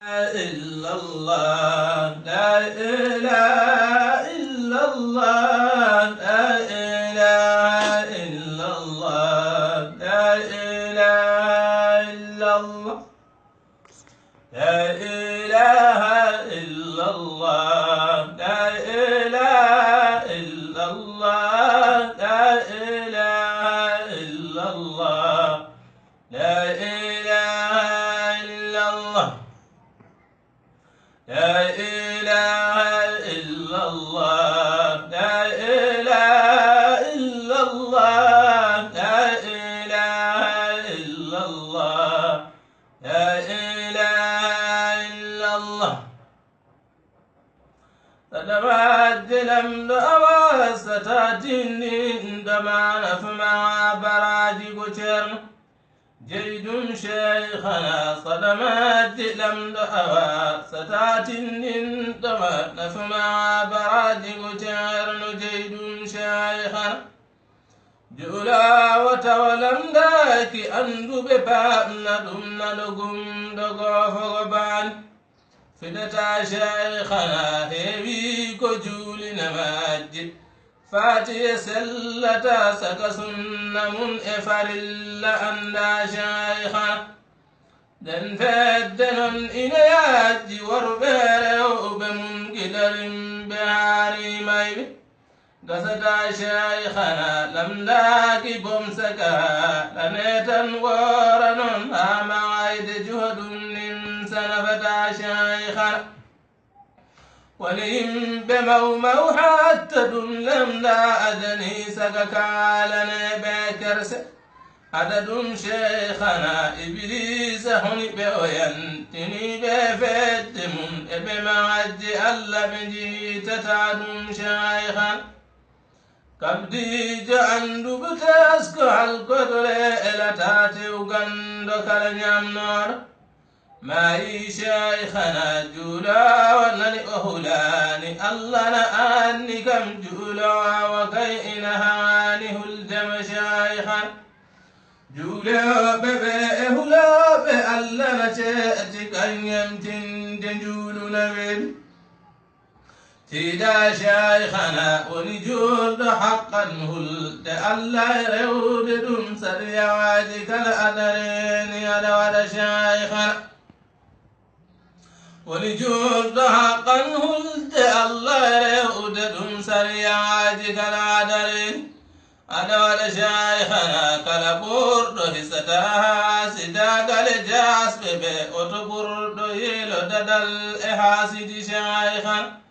إلا الله لا إله إلا الله لا إله إلا الله لا إله إلا الله لا إله إلا الله لا إله إلا الله لا إله إلا الله لا إله إلا الله لا إله إلا الله لا إله إلا الله لا إله إلا الله لا إله إلا الله تتبعد لم دعوى ستاتيني عندما نفمع براجي كتر جيد شيخنا صدمات لم دعوى ستاتيني عندما نفمع براجي كتر جيد شيخنا جولا وتولم داك أندو بباب ندم ندقم دقاف غبان فدتا شيخنا هيبي كجول نماجد فاتي سلتا سكسن من إفر أندا شيخنا دن فدنن إنياج وربيرو بمن قدر بهاري ميبي قصدا شيخنا لم لاقي بمسكا لنيتا ورنن هاما عيد جهد سنفتا شيخنا ولهم بمومو حتى لم لا أدني سككا لنا بكرس عدد شيخنا إبليس هني بوين تني بفتمون بمعج ألا بجيت تعدم شيخنا كبدي جعن دبتاسك القدر إلى تاتي وقندك لنعم نار ما شيخنا جولا ونني أهلاني الله نأني كم جولا وكي نهاني الجم شيخا جولا ببئهلا بألا نشأتك أن يمتن جنجول نبيل تيدا شيخنا ونجول حقا هلت ألا يرود دم سريع وادك الأدرين يدود شيخنا ولجود حقا هلت الله يرود دم سريع وادك الأدرين أدود شيخنا كالبورد حستها سداق لجاس ببي وتبورد يلو ددل إحاسد شيخنا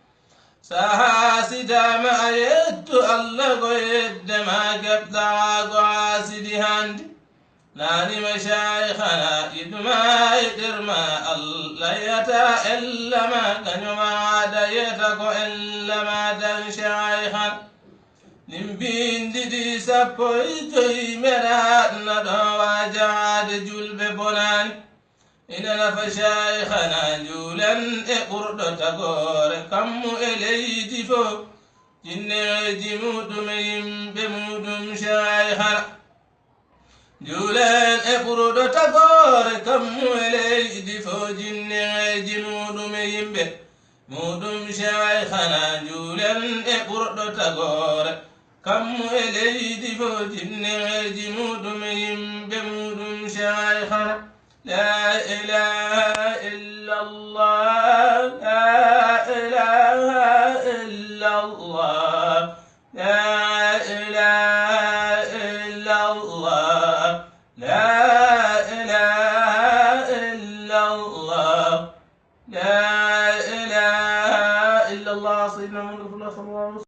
سهاسدا ما يد الله قيد ما قبضا قاسد هاند ناني مشايخنا يد ما يدر ما الله يتا إلا ما كان ما عاد يتقو إلا ما دن شايخا نمبين دي سبويتوي مراد ندوا جاد جلب بناني إن نفشايخنا جولا إقرد تقور كم إلي دفو جن جمود ميم بمود شايخنا جولا إقرد تقور كم إلي دفو جن جمود ميم بمود شايخنا جولا إقرد تقور كم إلي دفو جن جمود ميم بمود شايخنا لا إله إلا الله لا إله إلا الله لا إله إلا الله لا إله إلا الله لا إله إلا الله سيدنا محمد صلى الله عليه وسلم.